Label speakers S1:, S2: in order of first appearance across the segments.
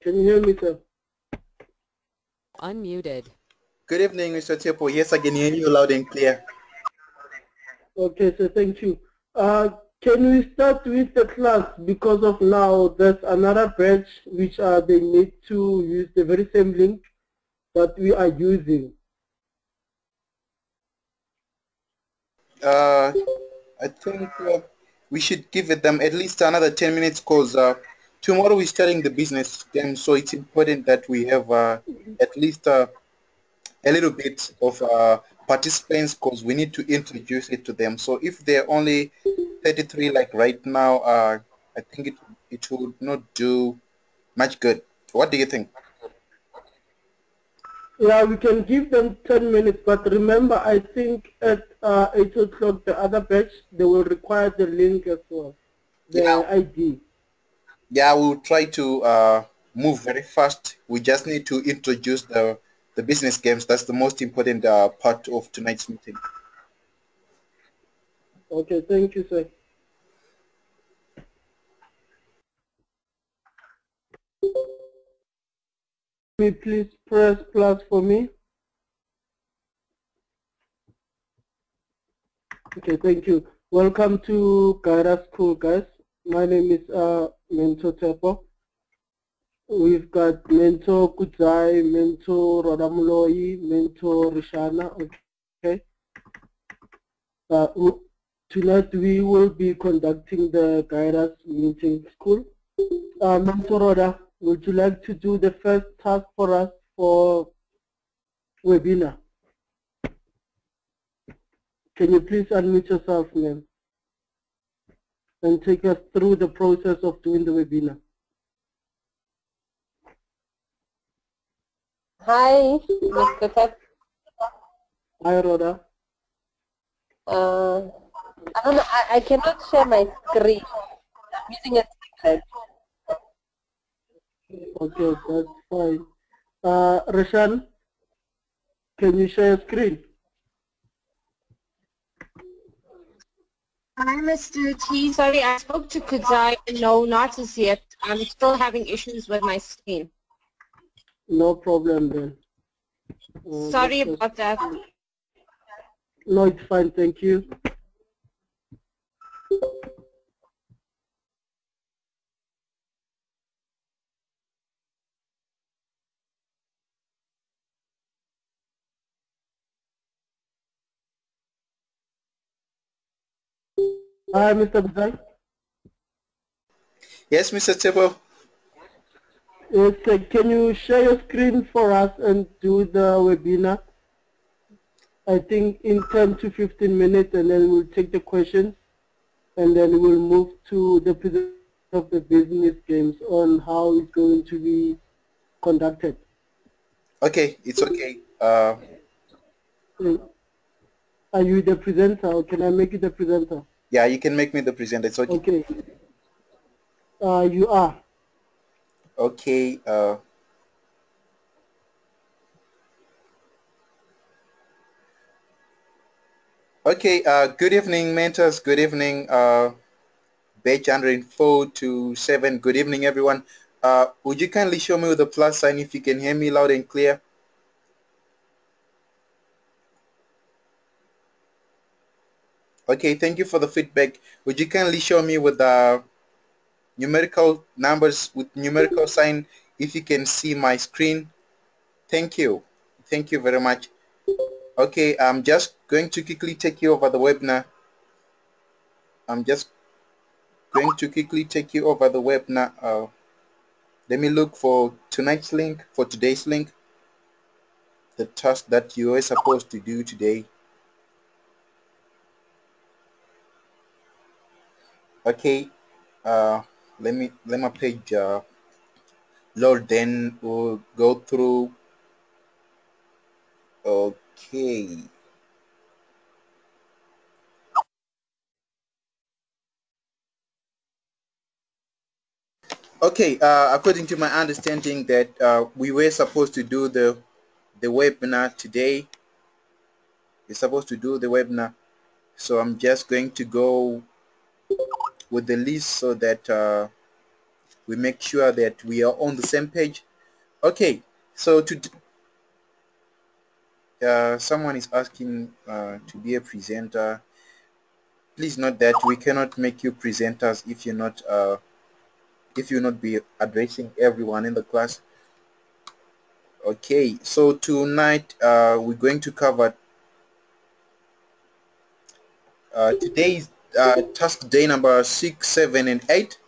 S1: Can you hear me, sir?
S2: Unmuted.
S3: Good evening, Mr. Tepo. Yes, I can hear you loud and clear.
S1: Okay, so thank you. Can we start with the class, because of now there's another batch which they need to use the very same link that we are using.
S3: I think we should give it them at least another 10 minutes because tomorrow we're starting the business game, so it's important that we have at least a little bit of participants because we need to introduce it to them. So if they're only 33 like right now, I think it would not do much good. What do you think?
S1: Yeah, we can give them 10 minutes, but remember, I think at 8 o'clock, the other batch, they will require the link as well,
S3: Yeah,
S1: the ID.
S3: yeah, we'll try to move very fast. We just need to introduce the business games. That's the most important part of tonight's meeting.
S1: Okay, thank you, sir. Please press plus for me. Okay, thank you. Welcome to Gaira School, guys. My name is Mentor Tepo. We've got Mentor Kudzai, Mentor Rodamuloi, Mentor Rishana. Okay. Tonight we will be conducting the Guidance Meeting School. Mentor Roda, would you like to do the first task for us for webinar? Can you please unmute yourself, ma'am, and take us through the process of doing the webinar?
S4: Hi, Mr. Ted.
S1: Hi, Rhoda.
S4: I don't know, I cannot share my screen. I'm using a tablet.
S1: Okay, that's fine. Rashan, can you share your screen?
S5: Hi, Mr. T. Sorry, I spoke to Kudzai. No, not as yet. I'm still having issues with my screen.
S1: No problem then.
S5: Sorry about that.
S1: No, it's fine. Thank you. Hi, Mr. Buzai.
S3: Yes, Mr. Tebo.
S1: Yes, can you share your screen for us and do the webinar? I think in 10 to 15 minutes, and then we'll take the questions, and then we'll move to the presentation of the business games on how it's going to be conducted.
S3: Okay, it's okay.
S1: Are you the presenter, or can I make you the presenter?
S3: Yeah, you can make me the presenter. It's okay.
S1: Okay. You are.
S3: Okay. Okay. Good evening, mentors. Good evening, batch 104 to 7. Good evening, everyone. Would you kindly show me with the plus sign if you can hear me loud and clear? Okay, thank you for the feedback. Would you kindly show me with the numerical numbers with numerical sign if you can see my screen? Thank you. Thank you very much. Okay, I'm just going to quickly take you over the webinar. I'm just going to quickly take you over the webinar. Let me look for tonight's link, for today's link, the task that you are supposed to do today. Okay, let my page load, then we'll go through. Okay. Okay, according to my understanding that we were supposed to do the webinar today. We're supposed to do the webinar. So I'm just going to go with the list so that we make sure that we are on the same page. Okay, so someone is asking to be a presenter. Please note that we cannot make you presenters if you not be addressing everyone in the class. Okay, so tonight we're going to cover today's task day number 6, 7, and 8.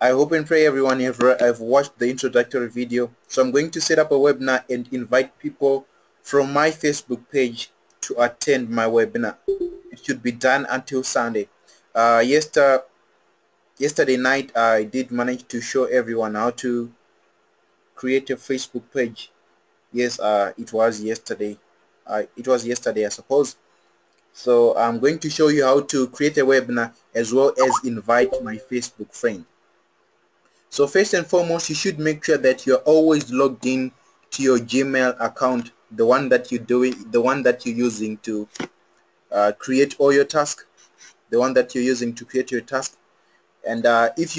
S3: I hope and pray everyone have watched the introductory video. So I'm going to set up a webinar and invite people from my Facebook page to attend my webinar. It should be done until Sunday. Yesterday night I did manage to show everyone how to create a Facebook page. Yes, it was yesterday. I suppose. So I'm going to show you how to create a webinar as well as invite my Facebook friend. So first and foremost, you should make sure that you're always logged in to your Gmail account, the one that you're using to create all your tasks, the one that you're using to create your task. And if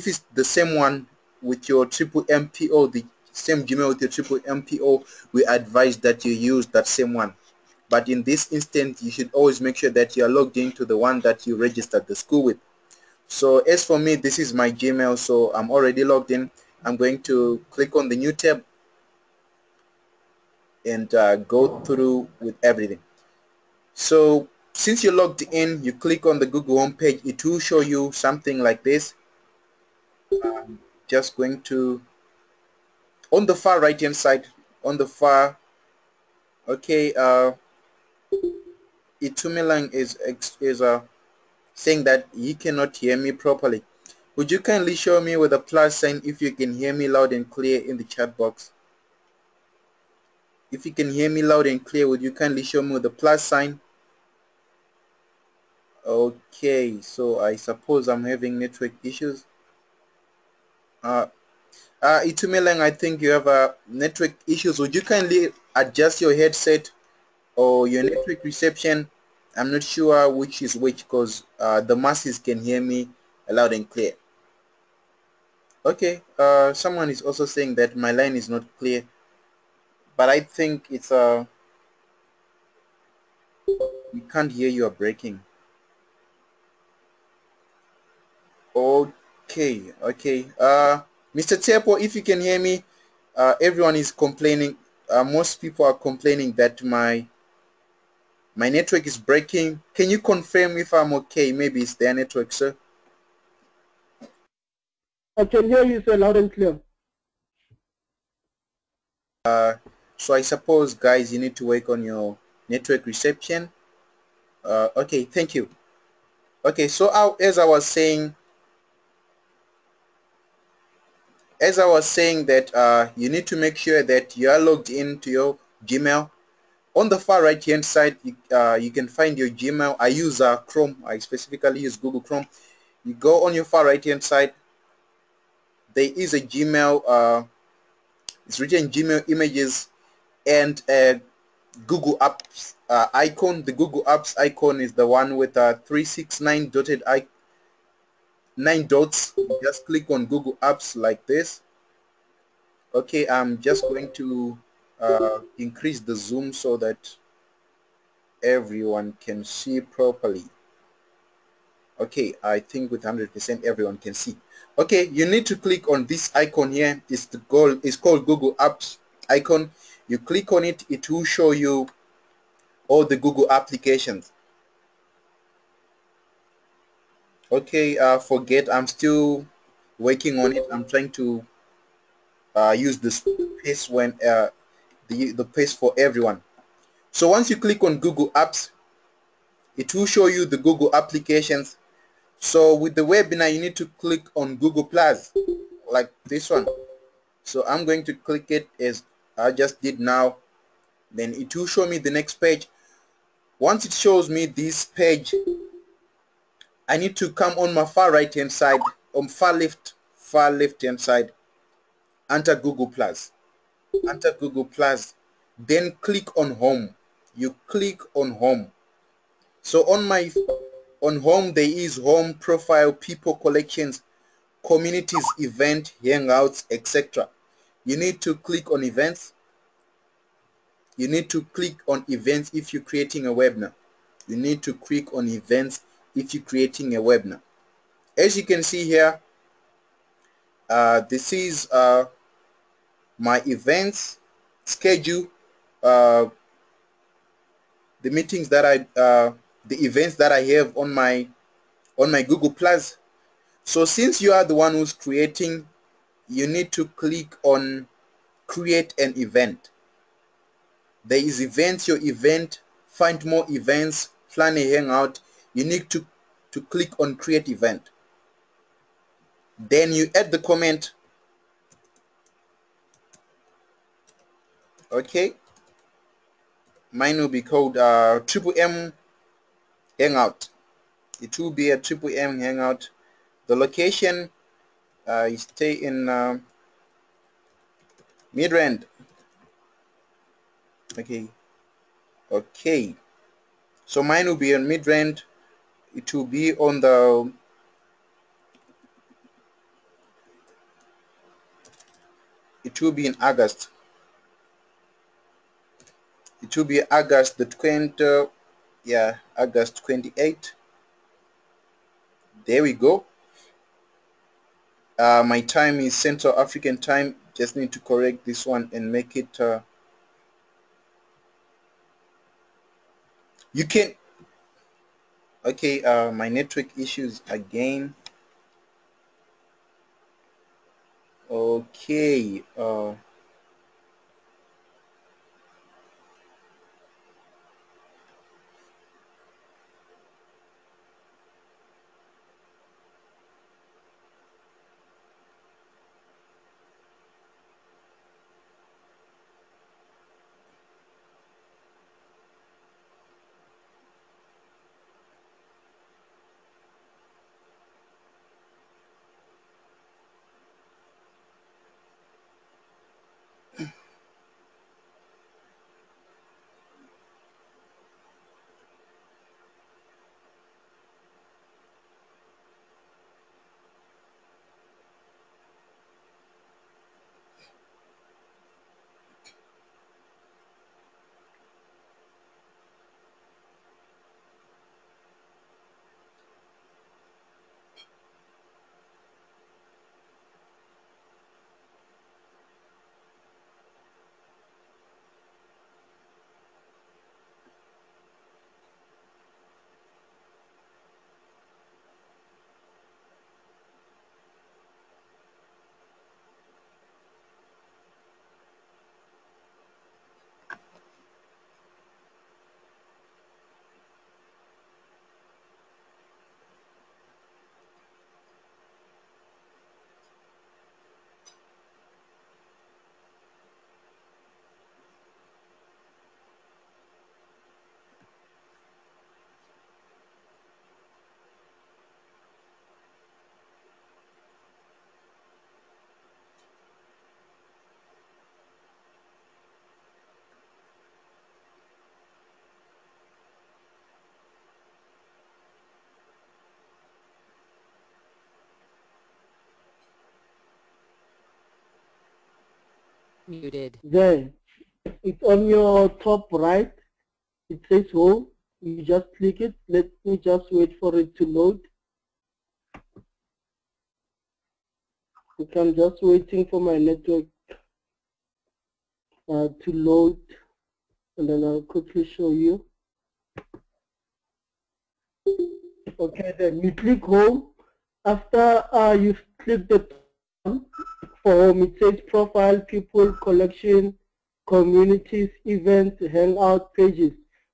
S3: it's the same one with your triple MPO, the same Gmail with your triple MPO, we advise that you use that same one. But in this instance, you should always make sure that you are logged into the one that you registered the school with. So as for me, this is my Gmail, so I'm already logged in. I'm going to click on the new tab and go through with everything. So since you're logged in, you click on the Google homepage. It will show you something like this. Just going to, on the far right hand side, on the far, okay, Itumilang is saying that he cannot hear me properly. Would you kindly show me with a plus sign if you can hear me loud and clear in the chat box? If you can hear me loud and clear, would you kindly show me with the plus sign? Okay, so I suppose I'm having network issues. Itumelang, I think you have network issues. Would you kindly adjust your headset or your network reception? I'm not sure which is which because the masses can hear me loud and clear. Okay, someone is also saying that my line is not clear, but I think it's we can't hear you are breaking. Okay, okay. Mr. Tepo, if you can hear me, everyone is complaining. Most people are complaining that my network is breaking. Can you confirm if I'm okay? Maybe it's their network, sir.
S1: I can hear you, sir, loud and clear.
S3: So I suppose, guys, you need to work on your network reception. Okay, thank you. Okay, so as I was saying that you need to make sure that you are logged into your Gmail. On the far right hand side, you can find your Gmail. I use Chrome. I specifically use Google Chrome. You go on your far right hand side. There is a Gmail. It's written Gmail images and Google Apps icon. The Google Apps icon is the one with 369 dotted 9 dots. You just click on Google Apps like this. Okay, I'm just going to increase the zoom so that everyone can see properly. Okay, I think with 100% everyone can see. Okay, you need to click on this icon here. It's called Google Apps icon. You click on it, it will show you all the Google applications. Okay, forget, I'm still working on it. I'm trying to use this pace when the pace for everyone. So once you click on Google Apps, it will show you the Google applications. So with the webinar, you need to click on Google Plus, like this one. So I'm going to click it as I just did now. Then it will show me the next page. Once it shows me this page, I need to come on my far right hand side, on far left hand side, enter Google Plus. Enter Google Plus, then click on Home. You click on Home. So on home there is Home, Profile, People, Collections. communities, event, hangouts, etc. You need to click on events. You need to click on events if you're creating a webinar. You need to click on events if you're creating a webinar. As you can see here, this is my events schedule, the meetings that the events that I have on my Google Plus. So since you are the one who's creating, you need to click on create an event. There is events, your event, find more events, plan a hangout. You need to click on create event. Then you add the comment. Okay, mine will be called triple M hangout. It will be a triple M hangout. The location, you stay in Midrand. Okay, so mine will be on Midrand. It will be on the it will be in August. It will be August the 20th. Yeah, August 28th. There we go. My time is Central African time. Just need to correct this one and make it you can. Okay, my network issues again. Okay,
S2: Muted.
S1: There, it's on your top right. It says home. You just click it. Let me just wait for it to load. Okay, I'm just waiting for my network to load, and then I'll quickly show you. Okay, then you click home. After you've clicked the for home, it says profile, people, collection, communities, events, hangout pages.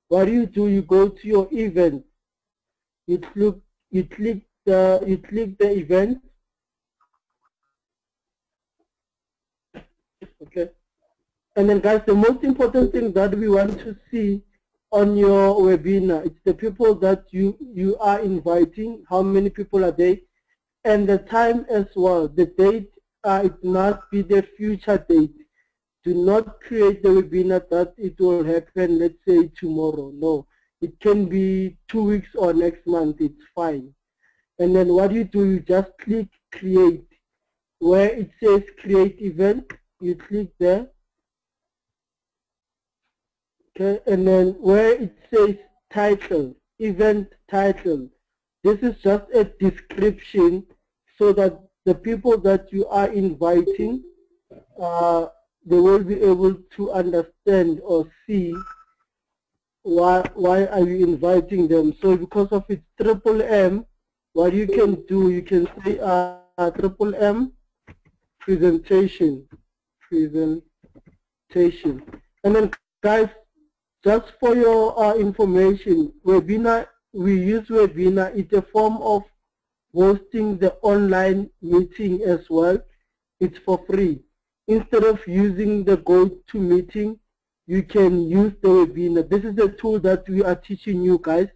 S1: What do? You go to your event. You click the event. Okay. And then guys, the most important thing that we want to see on your webinar, it's the people that you are inviting, how many people are there, and the time as well. The date, it must be the future date. Do not create the webinar that it will happen, let's say tomorrow. No, it can be 2 weeks or next month, it's fine. And then what you do, you just click create. Where it says create event, you click there. Okay, and then where it says title, event title, this is just a description so that the people that you are inviting, they will be able to understand or see why are you inviting them. So because of its triple M, what you can do, you can say triple M presentation, and then guys, just for your information, webinar, we use webinar. It's a form of hosting the online meeting as well. It's for free. Instead of using the GoToMeeting, you can use the webinar. This is the tool that we are teaching you guys,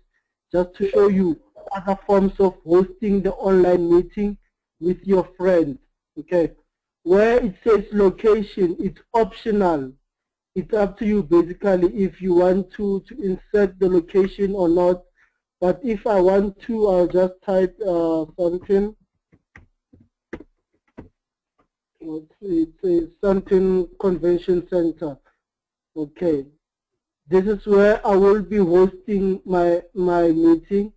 S1: just to show you other forms of hosting the online meeting with your friends. Okay, where it says location, it's optional. It's up to you basically if you want to insert the location or not. But if I want to, I'll just type something. Let's see, it says something convention center. Okay, this is where I will be hosting my meeting,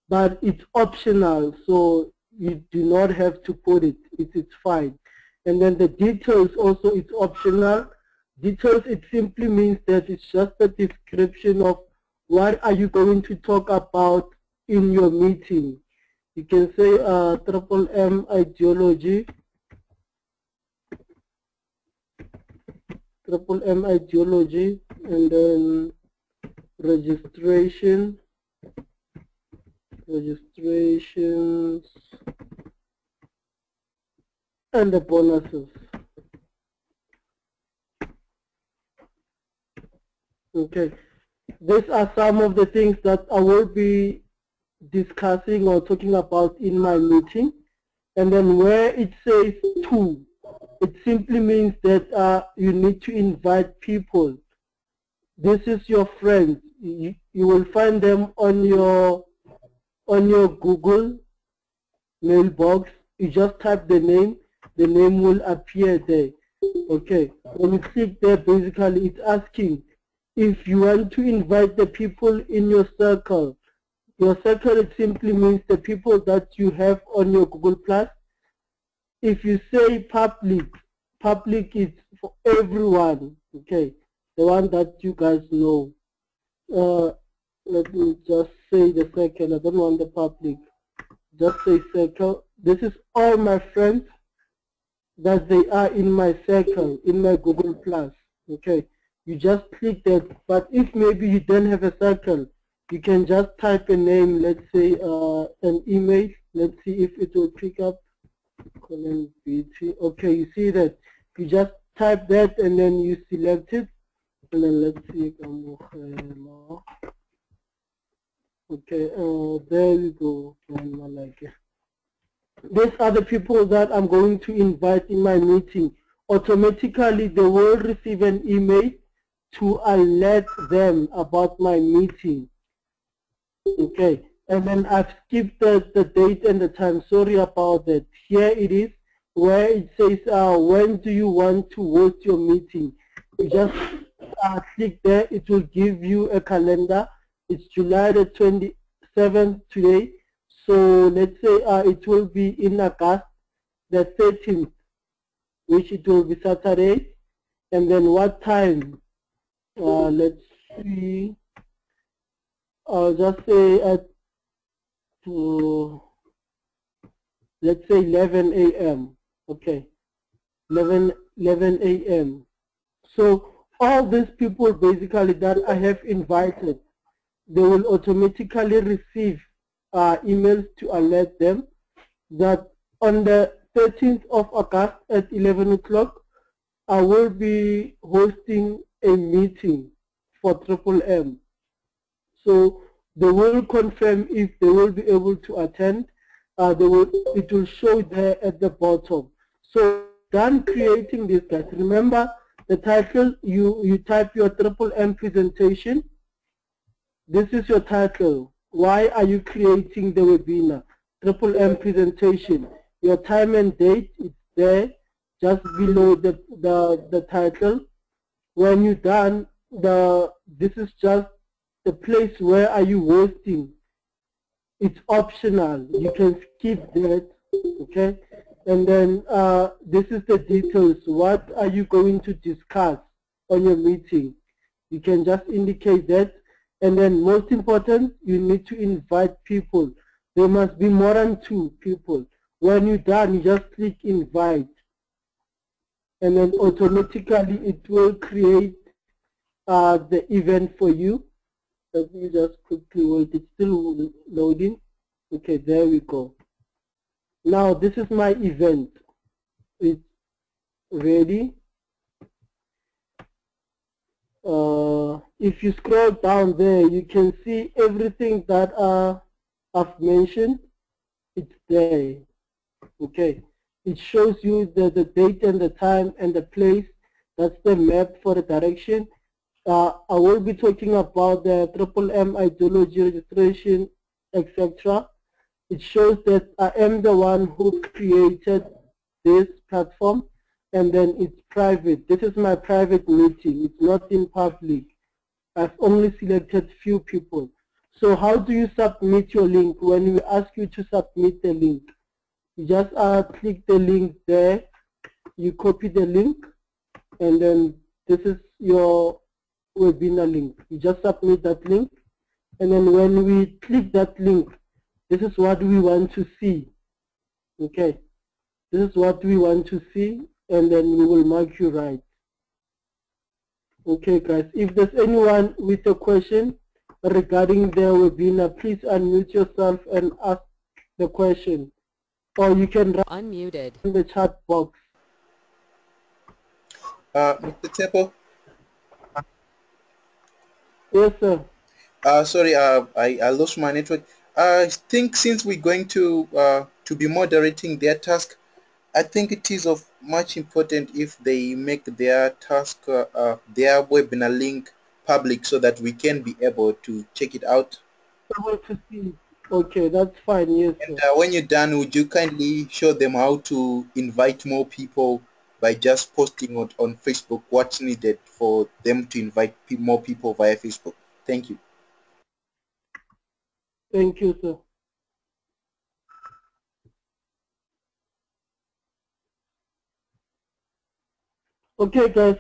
S1: but it's optional, so you do not have to put it. It's fine. And then the details also, it's optional. Details, it simply means that it's just a description of what are you going to talk about in your meeting. You can say triple M ideology, and then registrations, and the bonuses. Okay, these are some of the things that I will be discussing or talking about in my meeting. And then where it says to, it simply means that you need to invite people. This is your friends. You will find them on your Google mailbox. You just type the name will appear there. Okay, when you click there, basically it's asking if you want to invite the people in your circle. Your circle, it simply means the people that you have on your Google Plus. If you say public is for everyone, okay, the one that you guys know. Let me just say the circle. I don't want the public. Just say circle. This is all my friends that they are in my circle, in my Google Plus. Okay, you just click that. But if maybe you don't have a circle, you can just type a name, let's say an email. Let's see if it will pick up. Okay, you see that. You just type that and then you select it. And then let's see. Okay, there you go. These are the people that I'm going to invite in my meeting. Automatically, they will receive an email to alert them about my meeting. Okay, and then I've skipped the date and the time. Sorry about that. Here it is, where it says, when do you want to host your meeting? You just click there. It will give you a calendar. It's July the 27th today. So let's say it will be in August the 13th, which it will be Saturday. And then what time? Let's see. I'll just say at let's say 11 a.m. Okay, 11 a.m. So all these people basically that I have invited, they will automatically receive emails to alert them that on the 13th of August at 11 o'clock, I will be hosting a meeting for Triple M. So they will confirm if they will be able to attend. It will show there at the bottom. So done creating this, guys. Remember the title, you type your Triple M presentation. This is your title. Why are you creating the webinar? Triple M presentation. Your time and date is there just below the title. When you're done, this is just the place where are you hosting. It's optional. You can skip that, okay? And then this is the details. What are you going to discuss on your meeting? You can just indicate that. And then most important, you need to invite people. There must be more than 2 people. When you're done, you just click invite. And then automatically it will create the event for you. Let me just quickly wait. It's still loading. Okay, there we go. Now this is my event. It's ready. If you scroll down there, you can see everything that I've mentioned. It's there. Okay. It shows you the date and the time and the place. That's the map for the direction. I will be talking about the M ideology registration, etc. It shows that I am the one who created this platform, and then it's private. This is my private meeting. It's not in public. I've only selected few people. So how do you submit your link? When we ask you to submit the link, you just click the link there, you copy the link, and then this is your webinar link. You just submit that link, and then when we click that link, this is what we want to see. Okay, this is what we want to see, and then we will mark you right. Okay guys, if there's anyone with a question regarding the webinar, please unmute yourself and ask the question. Or you can write
S2: unmuted
S1: in the chat box.
S3: Mr. Temple?
S1: Yes, sir.
S3: Sorry, I lost my network. I think since we're going to be moderating their task, I think it is of much important if they make their task, their webinar link public so that we can be able to check it out.
S1: Able to see. Okay, that's fine. Yes,
S3: and
S1: sir.
S3: when you're done, would you kindly show them how to invite more people by just posting on Facebook what's needed for them to invite more people via Facebook? Thank you.
S1: Thank you, sir. Okay, guys,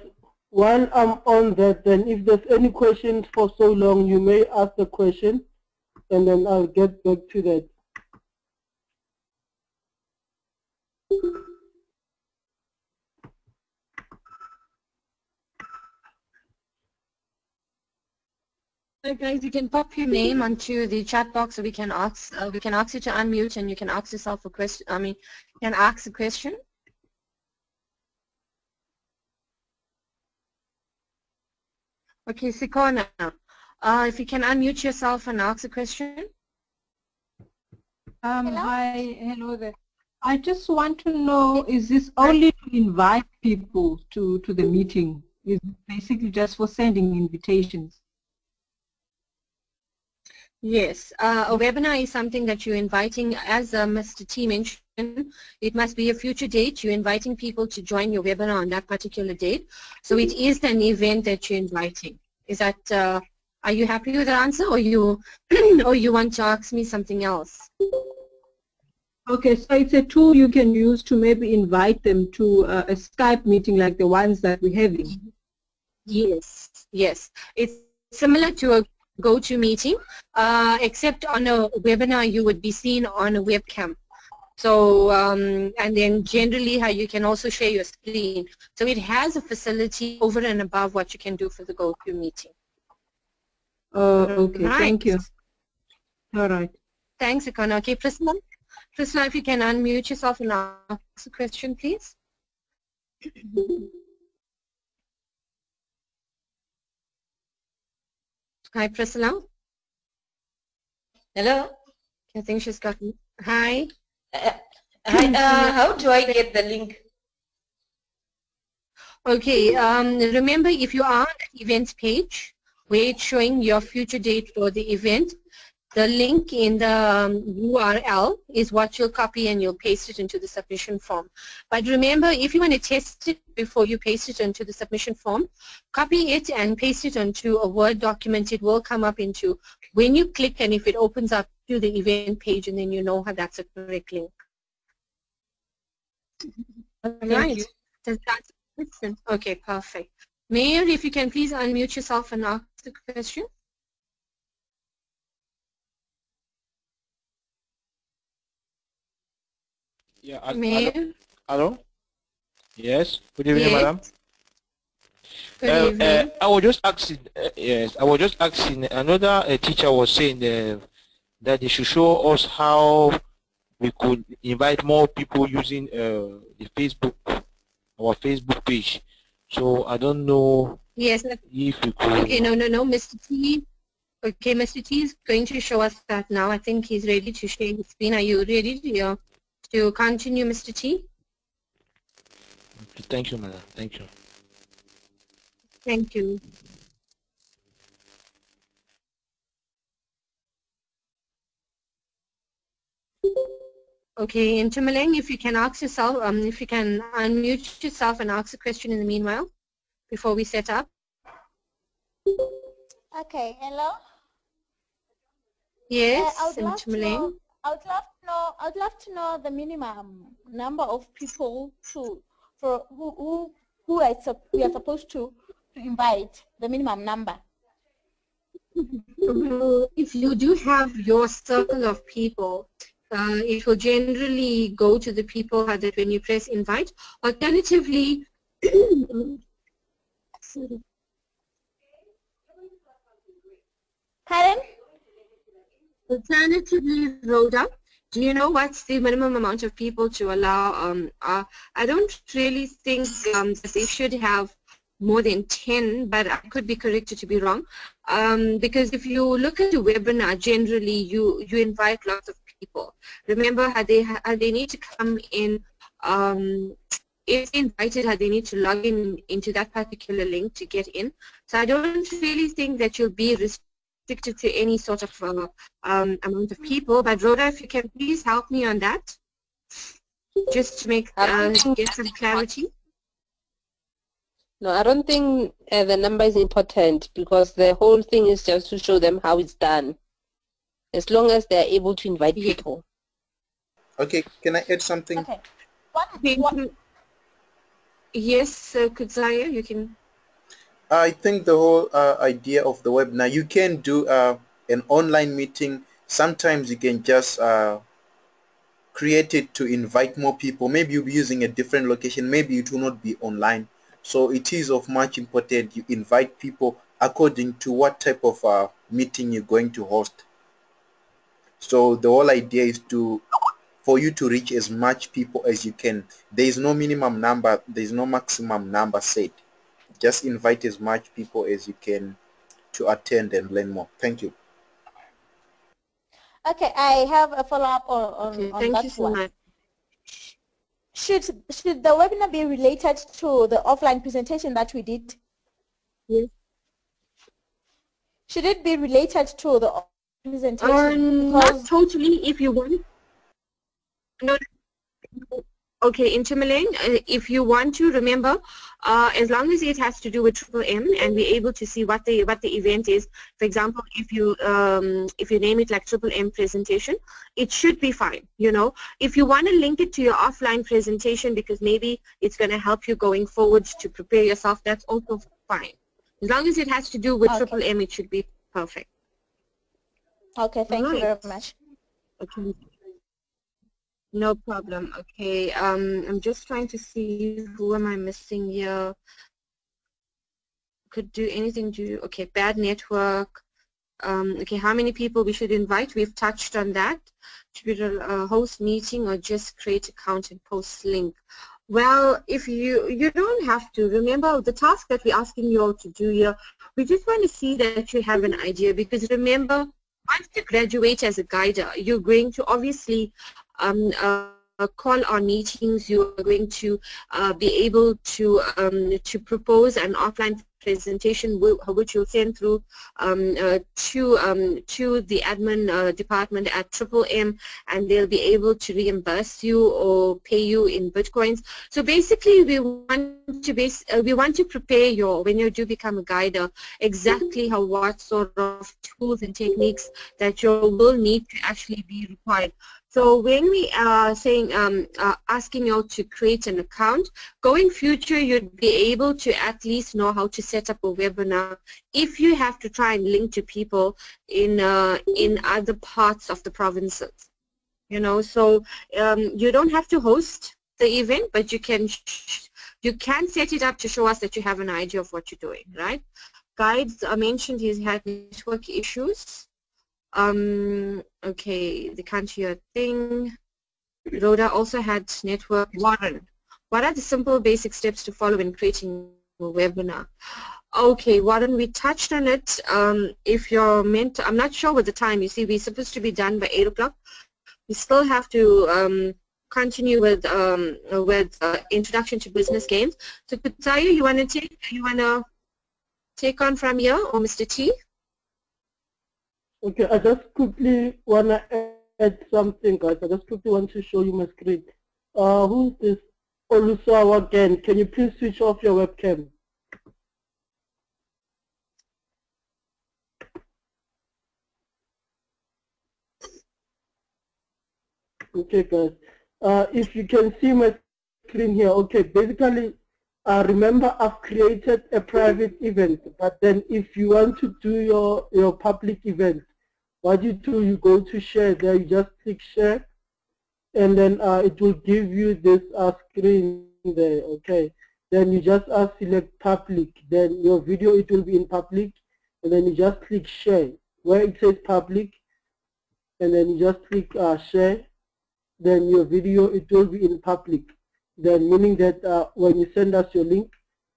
S1: while I'm on that, then if there's any questions for so long, you may ask the question, and then I'll get back to that.
S5: So guys, you can pop your name onto the chat box, so we can ask you to unmute, and you can ask yourself a question. You can ask a question. Okay, Sikona, if you can unmute yourself and ask a question.
S6: Hello there. I just want to know, is this only to invite people to the meeting? Is it basically just for sending invitations?
S5: Yes, a webinar is something that you're inviting, as Mr. T mentioned, it must be a future date. You're inviting people to join your webinar on that particular date. So it is an event that you're inviting. Is that, are you happy with the answer, or you, or you want to ask me something else?
S6: Okay, so it's a tool you can use to maybe invite them to a Skype meeting like the ones that we're having.
S5: Yes, yes. It's similar to a GoToMeeting, except on a webinar you would be seen on a webcam. So, and then generally how you can also share your screen. So it has a facility over and above what you can do for the GoToMeeting.
S6: Okay,
S5: right.
S6: Thank you. All right.
S5: Thanks, Ikona. Okay, Priscilla, if you can unmute yourself and ask a question, please. Hi, Priscilla.
S7: Hello.
S5: I think she's got me. Hi.
S7: Hi. How do I get the link?
S5: Okay. Remember, if you are on the events page where it's showing your future date for the event, The link in the URL is what you'll copy and you'll paste it into the submission form. But remember, if you want to test it before you paste it into the submission form, copy it and paste it onto a Word document. It will come up into, when you click and if it opens up to the event page, and then you know how that's a correct link. All right. Does that answer the question? Okay, perfect. Mayor, if you can please unmute yourself and ask the question.
S2: Yeah, hello.
S5: Mayor?
S2: Hello? Yes. Good evening,
S5: Yes.
S2: madam.
S5: Good evening.
S2: I was just asking. Yes, I was just asking. Another teacher was saying that they should show us how we could invite more people using the Facebook, our Facebook page. So I don't know
S5: Yes.
S2: if we could.
S5: Okay, no, Mr. T. Okay, Mr. T is going to show us that now. I think he's ready to share his screen. Are you ready to continue, Mr. T?
S2: Thank you, madam. Thank you.
S5: Thank you. Okay, in Tumaleng, if you can ask yourself, if you can unmute yourself and ask a question in the meanwhile, before we set up.
S8: Okay, hello.
S5: Yes,
S8: I would
S5: in
S8: love to know.
S5: Tumaleng.
S8: I would love to know the minimum number of people who we are supposed to invite. The minimum number.
S5: Well, if you do have your circle of people, it will generally go to the people that when you press invite. Alternatively,
S8: Pardon?
S5: Alternatively, Rhoda, do you know what's the minimum amount of people to allow? I don't really think that they should have more than 10, but I could be corrected to be wrong. Because if you look at the webinar, generally you invite lots of people. Remember, how they need to come in. If invited, how they need to log into that particular link to get in. So I don't really think that you'll be restricted to any sort of amount of people. But Rhoda, if you can please help me on that, just to make get some clarity.
S4: No, I don't think the number is important, because the whole thing is just to show them how it's done. As long as they're able to invite people.
S3: Okay, can I add something?
S8: Okay.
S5: Yes, Kudzaya, you can.
S3: I think the whole idea of the webinar, you can do an online meeting. Sometimes you can just create it to invite more people. Maybe you'll be using a different location. Maybe it will not be online. So it is of much importance you invite people according to what type of meeting you're going to host. So the whole idea is for you to reach as much people as you can. There is no minimum number. There is no maximum number set. Just invite as much people as you can to attend and learn more. Thank you.
S8: Okay, I have a follow-up on
S5: Thank
S8: that
S5: you so
S8: one.
S5: much.
S8: Should the webinar be related to the offline presentation that we did?
S5: Yes.
S8: Should it be related to the presentation?
S5: Not totally. If you want. No. Okay, in Tumaleng, if you want to remember, as long as it has to do with Triple M and we're able to see what the event is. For example, if you name it like Triple M presentation, it should be fine. You know, if you want to link it to your offline presentation because maybe it's going to help you going forward to prepare yourself, that's also fine. As long as it has to do with Triple M, it should be perfect.
S8: Okay, thank you very much.
S5: Okay. No problem. Okay, I'm just trying to see who am I missing here. Could do anything to, okay, bad network. Okay, how many people we should invite? We've touched on that. Should we host meeting or just create account and post link? Well, if you don't have to. Remember the task that we're asking you all to do here, we just want to see that you have an idea, because remember, once you graduate as a guider, you're going to obviously call on meetings. You are going to be able to propose an offline presentation which you'll send through to the admin department at M, and they'll be able to reimburse you or pay you in Bitcoins. So basically, we want to prepare you when you do become a guider exactly what sort of tools and techniques that you will need to actually be required. So when we are saying, asking you to create an account, going future, you'd be able to at least know how to set up a webinar if you have to try and link to people in other parts of the provinces. You know, so you don't have to host the event, but you can set it up to show us that you have an idea of what you're doing, right? Guides mentioned he's had network issues. Okay, the can't hear a thing. Rhoda also had network. Warren, what are the simple basic steps to follow in creating a webinar? Okay, Warren, we touched on it. If you're meant to, I'm not sure with the time. You see, we're supposed to be done by 8 o'clock. We still have to continue with introduction to business games. So Kutayu, you want to take on from here, or Mr. T?
S1: Okay, I just quickly want to add something, guys. I just quickly want to show you my screen. Who's this? Olusawa again. Can you please switch off your webcam? Okay, guys. If you can see my screen here, okay, basically, remember I've created a private event, but then if you want to do your public event, what you do, you go to share there, you just click share, and then it will give you this screen there, okay. Then you just select public, then your video, it will be in public, and then you just click share, where it says public, and then you just click share, then your video, it will be in public. Then meaning that when you send us your link,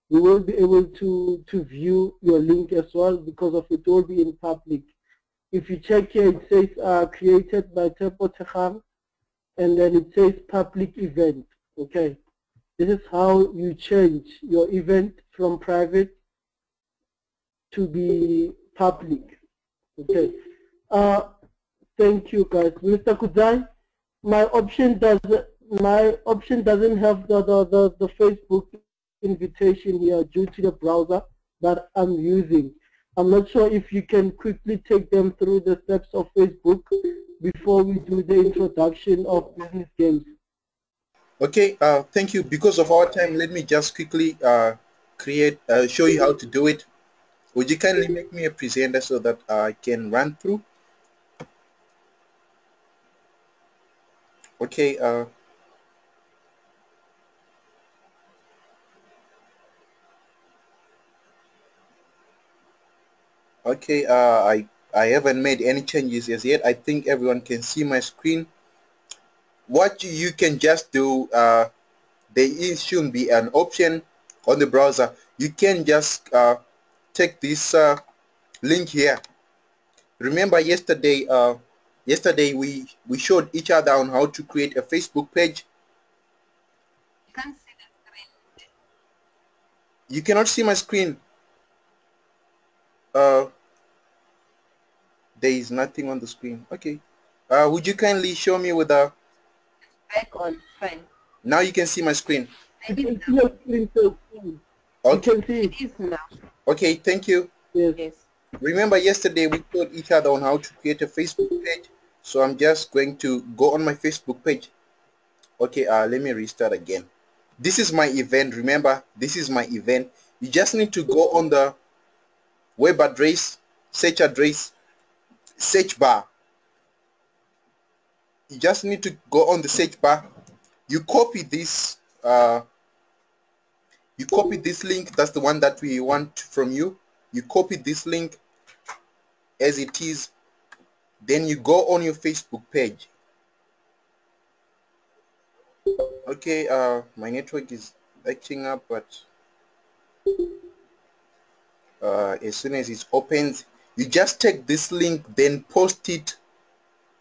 S1: we will be able to view your link as well, because of it will be in public. If you check here, it says created by Tepo Teham, and then it says public event. Okay, this is how you change your event from private to be public. Okay, thank you, guys. Mr. Kuzai, my option doesn't have the Facebook invitation here due to the browser that I'm using. I'm not sure if you can quickly take them through the steps of Facebook before we do the introduction of business games.
S3: Okay, thank you. Because of our time, let me just quickly show you how to do it. Would you kindly make me a presenter so that I can run through? Okay. Okay, I haven't made any changes as yet. I think everyone can see my screen. What you can just do, there shouldn't be an option on the browser. You can just take this link here. Remember yesterday, we showed each other on how to create a Facebook page. You cannot see my screen. There is nothing on the screen. Okay. Would you kindly show me with the
S4: Back on, fine.
S3: Now you can see my screen.
S1: You can see your screen, so you
S3: Okay.
S1: can see it.
S4: It is now.
S3: Okay, thank you.
S1: Yes.
S4: Yes.
S3: Remember yesterday we taught each other on how to create a Facebook page. So I'm just going to go on my Facebook page. Okay, let me restart again. This is my event. Remember, this is my event. You just need to go on the web address, search bar. You just need to go on the search bar. You copy this. You copy this link. That's the one that we want from you. You copy this link as it is. Then you go on your Facebook page. Okay, my network is acting up, but as soon as it opens, you just take this link, then post it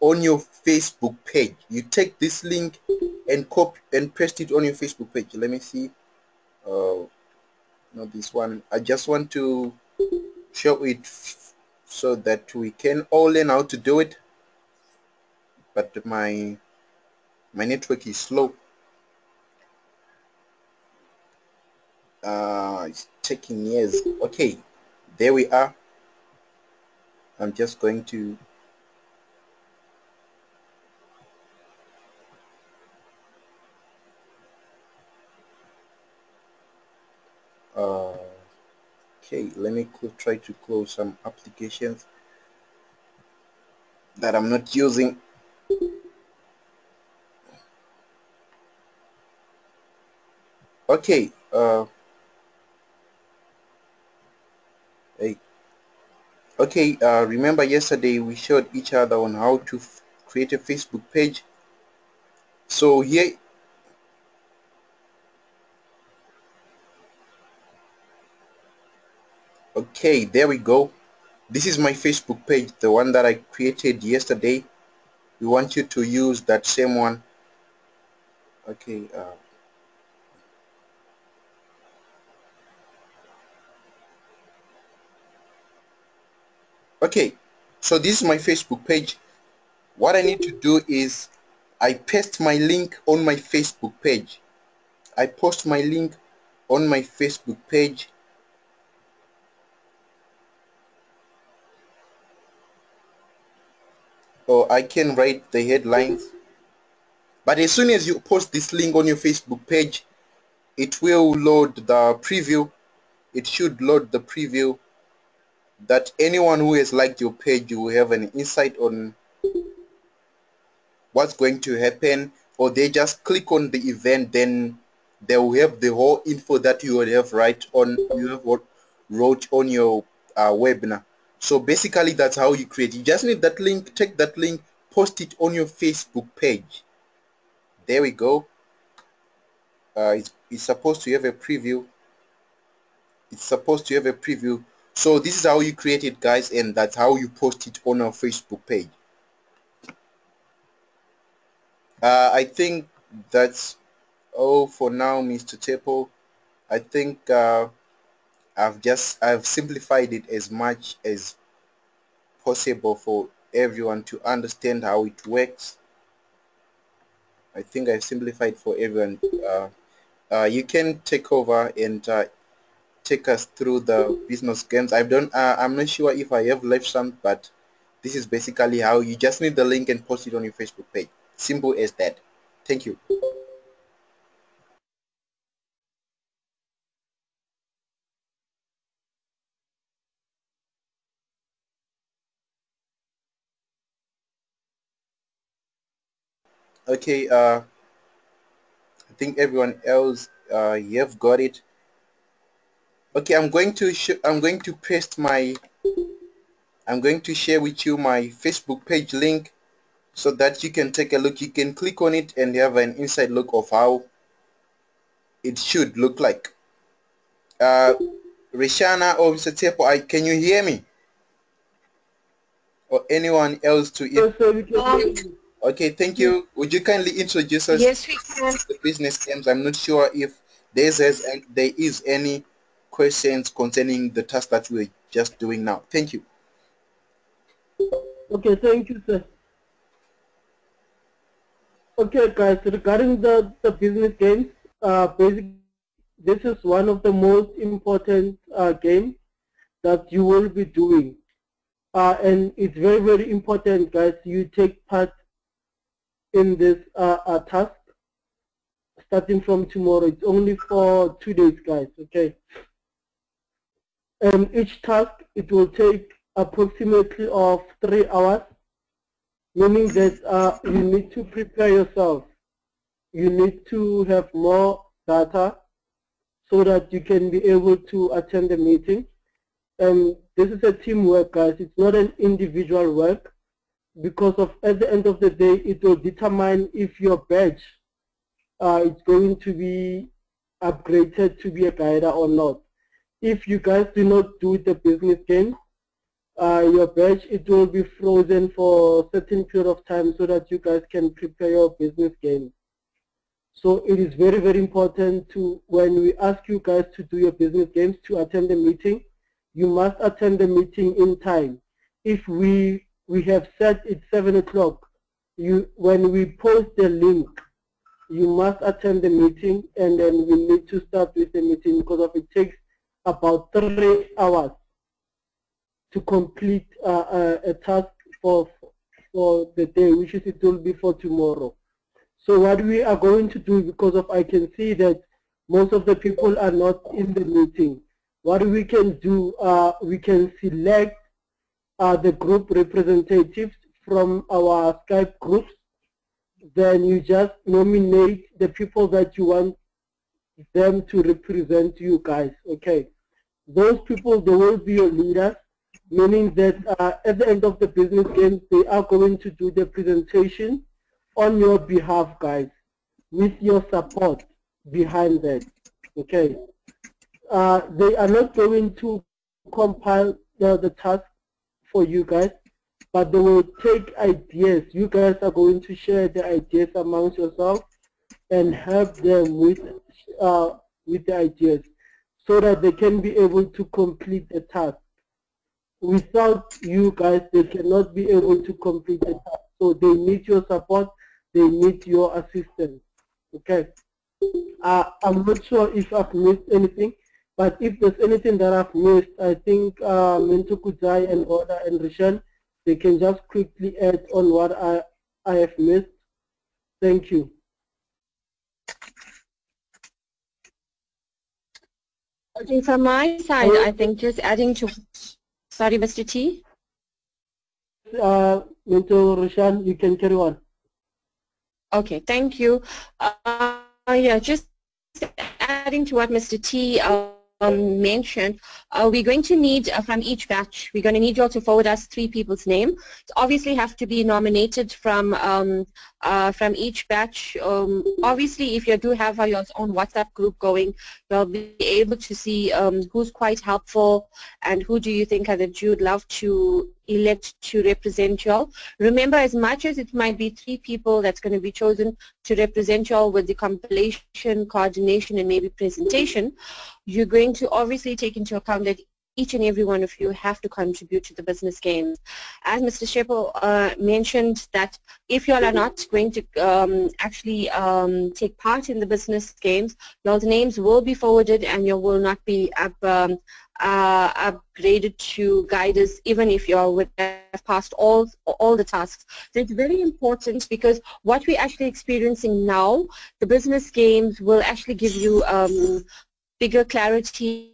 S3: on your Facebook page. You take this link and copy and paste it on your Facebook page. Let me see. Not this one. I just want to show it so that we can all learn how to do it. But my network is slow. It's taking years. Okay, there we are. I'm just going to okay, let me try to close some applications that I'm not using. Okay, hey. Okay, remember yesterday we showed each other on how to create a Facebook page. So here, okay, there we go. This is my Facebook page, the one that I created yesterday. We want you to use that same one. Okay, okay, so this is my Facebook page. What I need to do is I paste my link on my Facebook page. I post my link on my Facebook page. Or I can write the headlines. But as soon as you post this link on your Facebook page, it will load the preview. It should load the preview that anyone who has liked your page will have an insight on what's going to happen, or they just click on the event, then they will have the whole info that you would have wrote on your webinar. So basically that's how you create. You just need that link, take that link, post it on your Facebook page. There we go. It's supposed to have a preview. It's supposed to have a preview. So this is how you create it, guys, and that's how you post it on our Facebook page. I think that's all for now, Mr. Tepo. I think I've simplified it as much as possible for everyone to understand how it works. I think I've simplified for everyone. You can take over and take us through the business games. I'm not sure if I have left some, but this is basically how you just need the link and post it on your Facebook page. Simple as that. Thank you. Okay, I think everyone else you have got it. Okay, I'm going to share with you my Facebook page link so that you can take a look. You can click on it and have an inside look of how it should look like. Rishana or Mr. Tepo, can you hear me? Or anyone else to it? Okay, thank you. Would you kindly introduce us
S5: Yes, we can.
S3: to the business games? I'm not sure if there is any questions concerning the task that we're just doing now. Thank you.
S1: Okay, thank you, sir. Okay, guys, regarding the business games, basically, this is one of the most important games that you will be doing. And it's very, very important, guys, you take part in this task starting from tomorrow. It's only for 2 days, guys, okay? And each task, it will take approximately of 3 hours, meaning that you need to prepare yourself. You need to have more data so that you can be able to attend the meeting. This is a teamwork, guys. It's not an individual work, because at the end of the day, it will determine if your badge is going to be upgraded to be a guider or not. If you guys do not do the business game, your badge, it will be frozen for a certain period of time so that you guys can prepare your business game. So it is very, very important to, when we ask you guys to do your business games, to attend the meeting, you must attend the meeting in time. If we have set it 7 o'clock, when we post the link, you must attend the meeting, and then we need to start with the meeting because of it takes about 3 hours to complete a task for the day, which is it will be for tomorrow. So what we are going to do, because of I can see that most of the people are not in the meeting, what we can do, we can select the group representatives from our Skype groups. Then you just nominate the people that you want them to represent you guys, okay? Those people, they will be your leaders, meaning that at the end of the business game, they are going to do the presentation on your behalf, guys, with your support behind that, okay? They are not going to compile the task for you guys, but they will take ideas. You guys are going to share the ideas amongst yourselves and help them with the ideas so that they can be able to complete the task. Without you guys, they cannot be able to complete the task. So they need your support, they need your assistance. Okay. I'm not sure if I've missed anything, but if there's anything that I've missed, I think Mento Kudzai and Oda and Rishan, they can just quickly add on what I have missed. Thank you.
S5: Okay, from my side, I think just adding to, sorry, Mr. T.
S1: Mento Rishan, you can carry on.
S5: Okay, thank you. Yeah, just adding to what Mr. T mentioned, we're going to need from each batch, we're going to need you all to forward us 3 people's name. It obviously have to be nominated from each batch. Obviously, if you do have your own WhatsApp group going, you'll be able to see who's quite helpful and who do you think that you'd love to elect to represent y'all. Remember, as much as it might be 3 people that's going to be chosen to represent y'all with the compilation, coordination, and maybe presentation, you're going to obviously take into account that each and every one of you have to contribute to the business games. As Mr. Sheppel mentioned, that if you all are not going to actually take part in the business games, your names will be forwarded and you will not be upgraded to guiders, even if you would have passed all the tasks. So it's very important, because what we're actually experiencing now, the business games will actually give you bigger clarity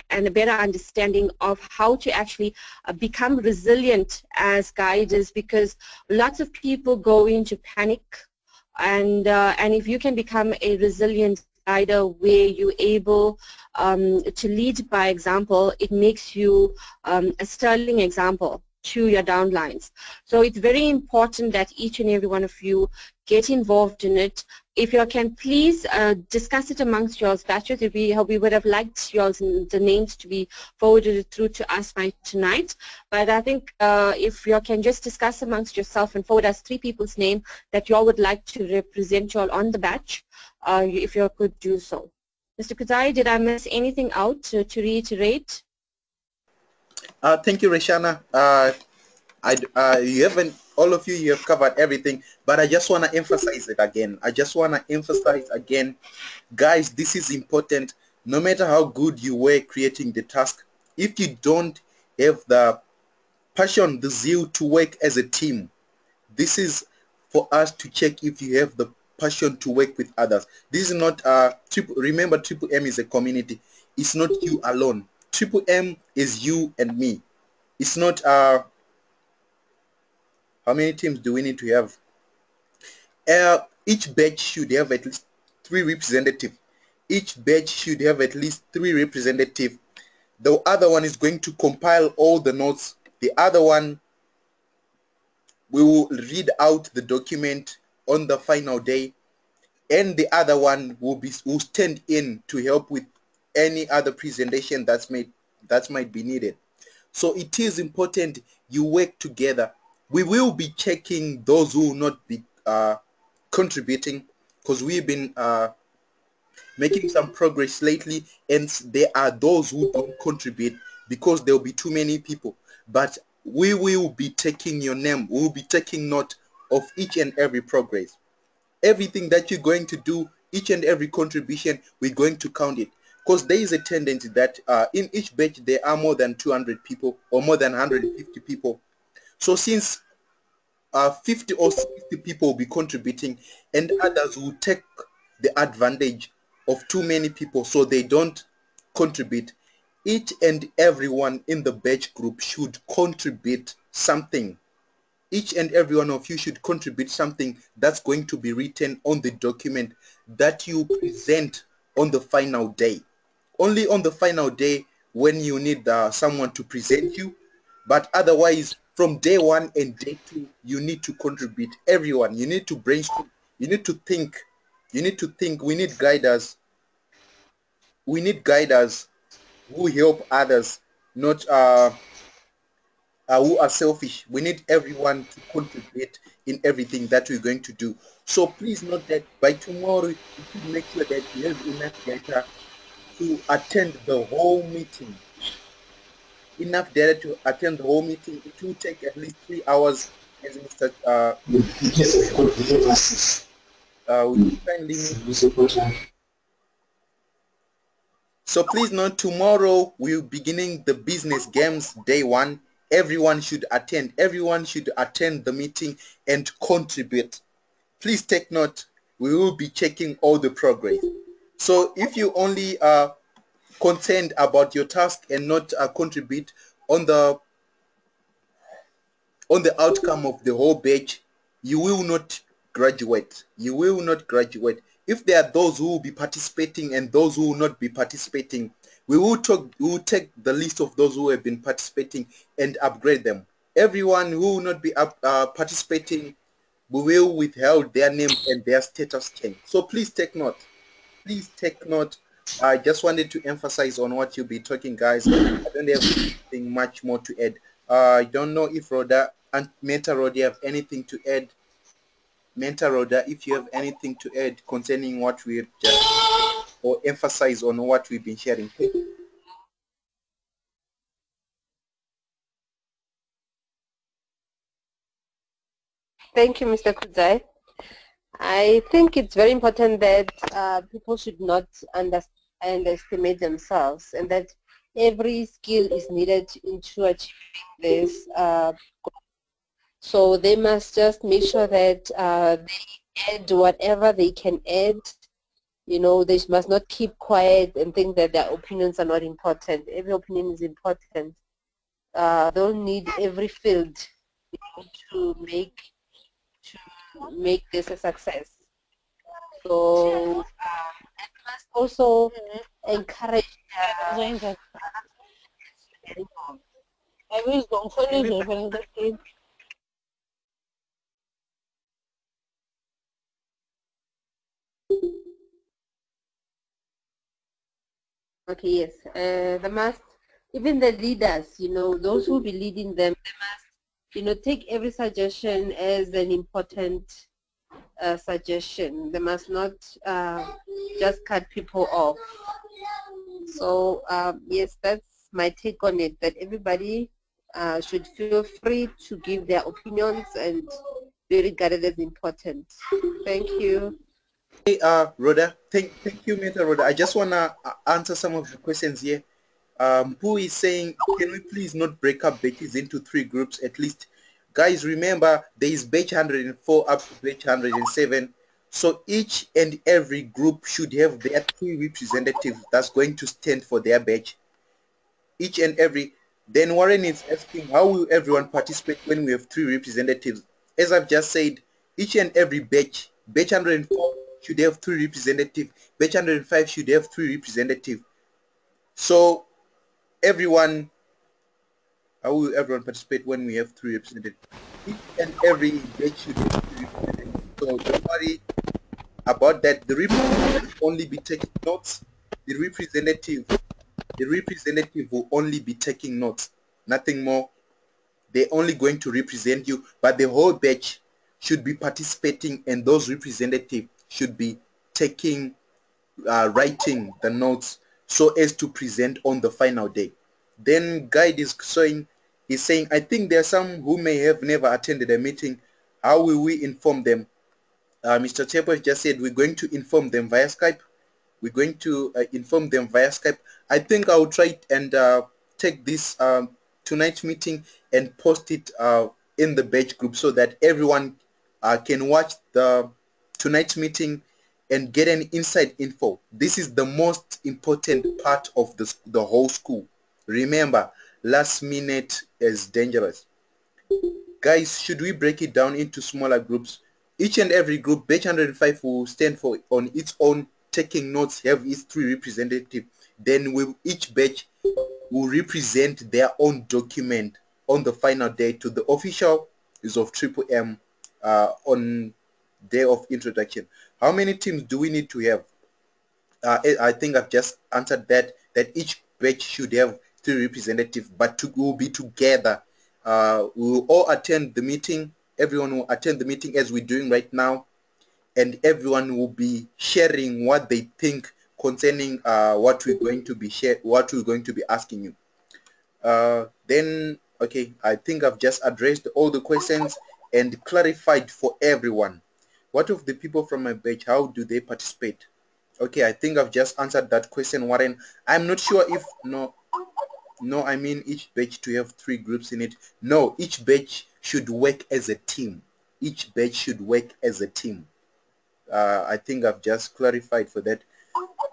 S5: and a better understanding of how to actually become resilient as guiders, because lots of people go into panic, and if you can become a resilient guider where you're able to lead by example, it makes you a sterling example to your downlines. So it's very important that each and every one of you get involved in it. If you can please discuss it amongst your batches. We would have liked the names to be forwarded through to us by tonight. But I think if you can just discuss amongst yourself and forward us 3 people's name that you all would like to represent you all on the batch, if you could do so. Mr. Kudzai, did I miss anything out to reiterate?
S3: Thank you, Reshana. You haven't, all of you, you have covered everything, but I just want to emphasize it again. Guys, this is important. No matter how good you were creating the task, if you don't have the passion, the zeal to work as a team, this is for us to check if you have the passion to work with others. This is not remember, Triple M is a community. It's not you alone. Triple M is you and me. It's not how many teams do we need to have? Each batch should have at least 3 representatives. Each batch should have at least 3 representatives. The other one is going to compile all the notes. The other one, we will read out the document on the final day, and the other one will stand in to help with any other presentation that might be needed. So it is important you work together. We will be checking those who will not be contributing, because we've been making some progress lately, and there are those who don't contribute because there will be too many people. But we will be taking your name. We will be taking note of each and every progress. Everything that you're going to do, each and every contribution, we're going to count it. Because there is a tendency that in each batch there are more than 200 people or more than 150 people. So since 50 or 60 people will be contributing, and others will take the advantage of too many people so they don't contribute, each and everyone in the batch group should contribute something. Each and every one of you should contribute something that's going to be written on the document that you present on the final day. Only on the final day when you need someone to present you, but otherwise from day one and day two you need to contribute. Everyone, you need to brainstorm, you need to think, we need guiders, who help others, not who are selfish. We need everyone to contribute in everything that we're going to do. So please note that by tomorrow you should make sure that you have enough data to attend the whole meeting. Enough data to attend the whole meeting. It will take at least 3 hours, as Mr. So please note, tomorrow we're beginning the business games day 1. Everyone should attend. Everyone should attend the meeting and contribute. Please take note. We will be checking all the progress. So if you only are concerned about your task and not contribute on the outcome of the whole batch, you will not graduate. You will not graduate. If there are those who will be participating and those who will not be participating, we will take the list of those who have been participating and upgrade them. Everyone who will not be participating, we will withhold their name and their status change. So please take note. Please take note. I just wanted to emphasize on what you'll be talking, guys. I don't have anything much more to add. I don't know if Rhoda and Meta Rhoda have anything to add. Meta Rhoda, if you have anything to add concerning what we've just, or emphasize on what we've been sharing.
S4: Thank you, Mr. Kudzai. I think it's very important that people should not underestimate themselves, and that every skill is needed into achieving this goal. So they must just make sure that they add whatever they can add. You know, they must not keep quiet and think that their opinions are not important. Every opinion is important. They'll need every field, you know, to make this a success. So and must also encourage okay, yes. They must, even the leaders, you know, those who will be leading them, they must, you know, take every suggestion as an important suggestion. They must not just cut people off. So yes, that's my take on it, that everybody should feel free to give their opinions and be regarded as important. Thank you.
S3: Hey, Rhoda, thank you, Meta Rhoda. I just want to answer some of the questions here. Who is saying, can we please not break up batches into 3 groups at least? Guys, remember, there is batch 104 up to batch 107. So each and every group should have their 3 representatives that's going to stand for their batch. Each and every. Then Warren is asking, how will everyone participate when we have 3 representatives? As I've just said, each and every batch 104 should have 3 representatives, batch 105 should have 3 representatives. So everyone, how will everyone participate when we have 3 representatives? Each and every batch should have 3 representatives. So don't worry about that. The representative will only be taking notes. The representative will only be taking notes, nothing more. They're only going to represent you, but the whole batch should be participating, and those representatives should be taking, writing the notes so as to present on the final day. Then guide is saying, I think there are some who may have never attended a meeting. How will we inform them? Mr. Tepo just said we're going to inform them via Skype. We're going to inform them via Skype. I think I'll try and take this tonight's meeting and post it in the batch group so that everyone can watch the tonight's meeting and get an inside info. This is the most important part of the whole school. Remember, last minute is dangerous. Guys, should we break it down into smaller groups? Each and every group, batch 105 will stand for on its own, taking notes, have its 3 representatives. Then each batch will represent their own document on the final day to the official is of Triple M on day of introduction. How many teams do we need to have? I think I've just answered that each batch should have 3 representatives, but we'll be together. We'll all attend the meeting. Everyone will attend the meeting as we're doing right now, and everyone will be sharing what they think concerning what we're going to be asking you. Then, okay, I think I've just addressed all the questions and clarified for everyone. What of the people from my batch? How do they participate? Okay, I think I've just answered that question, Warren. I'm not sure if I mean each batch to have 3 groups in it. No, each batch should work as a team. Each batch should work as a team. I think I've just clarified for that.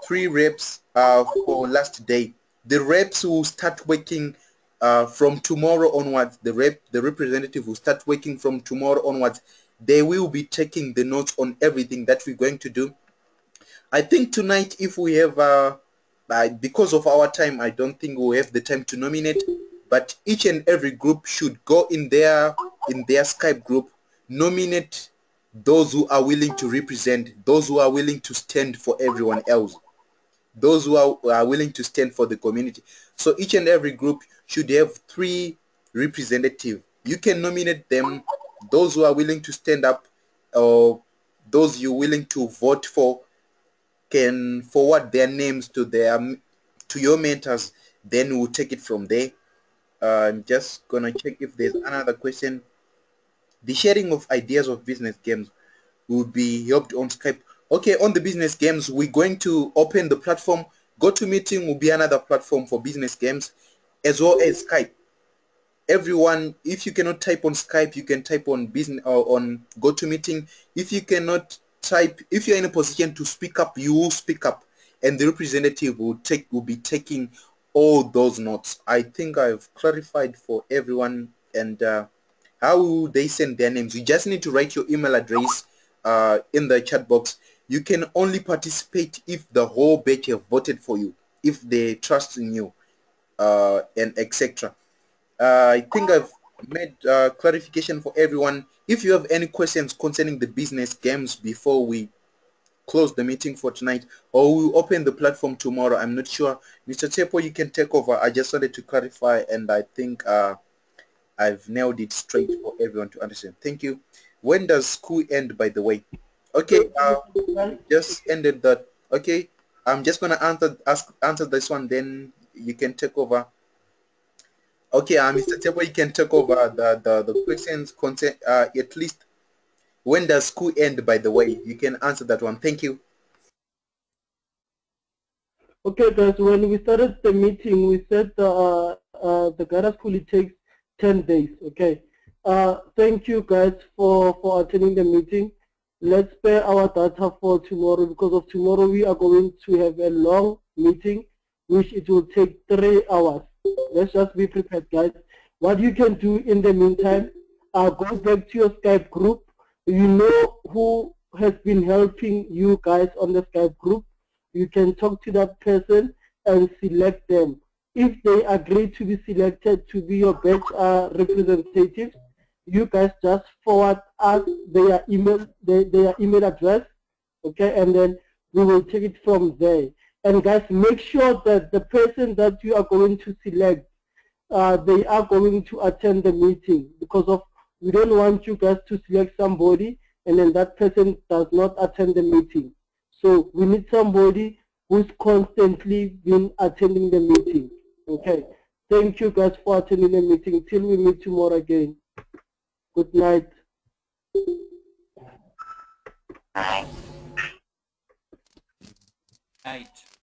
S3: 3 reps for last day. The reps will start working from tomorrow onwards. The representative will start working from tomorrow onwards. They will be taking the notes on everything that we're going to do. I think tonight, if we have because of our time, I don't think we'll have the time to nominate, but each and every group should go in their Skype group, nominate those who are willing to represent, those who are willing to stand for everyone else, those who are willing to stand for the community. So each and every group should have 3 representatives. You can nominate them, those who are willing to stand up, or those you're willing to vote for can forward their names to your mentors. Then we'll take it from there. I'm just gonna check if there's another question. The sharing of ideas of business games will be helped on Skype. Okay, on the business games, we're going to open the platform. GoToMeeting will be another platform for business games, as well as Skype. Everyone, if you cannot type on Skype, you can type on business or on GoToMeeting. If you cannot type, if you're in a position to speak up, you will speak up, and the representative will be taking all those notes. I think I've clarified for everyone. And how will they send their names? You just need to write your email address in the chat box. You can only participate if the whole batch have voted for you, if they trust in you, and etc. I think I've made clarification for everyone. If you have any questions concerning the business games before we close the meeting for tonight, or we'll open the platform tomorrow, I'm not sure. Mr. Tepo, you can take over. I just wanted to clarify, and I think I've nailed it straight for everyone to understand. Thank you. When does school end, by the way? Okay, just ended that. Okay, I'm just gonna answer this one, then you can take over. Okay, Mr. Tepo, you can take over the questions content. At least, when does school end, by the way? You can answer that one. Thank you.
S1: Okay, guys, when we started the meeting, we said the Ghana school, it takes 10 days, okay? Thank you, guys, for attending the meeting. Let's spare our data for tomorrow, because of tomorrow we are going to have a long meeting, which it will take 3 hours. Let's just be prepared, guys. What you can do in the meantime, go back to your Skype group. You know who has been helping you guys on the Skype group. You can talk to that person and select them. If they agree to be selected to be your batch representatives, you guys just forward us their email address, okay, and then we will take it from there. And guys, make sure that the person that you are going to select, they are going to attend the meeting, because we don't want you guys to select somebody and then that person does not attend the meeting. So we need somebody who's constantly been attending the meeting. Okay. Thank you guys for attending the meeting. Till we meet tomorrow again. Good night.
S7: Bye.
S3: Night.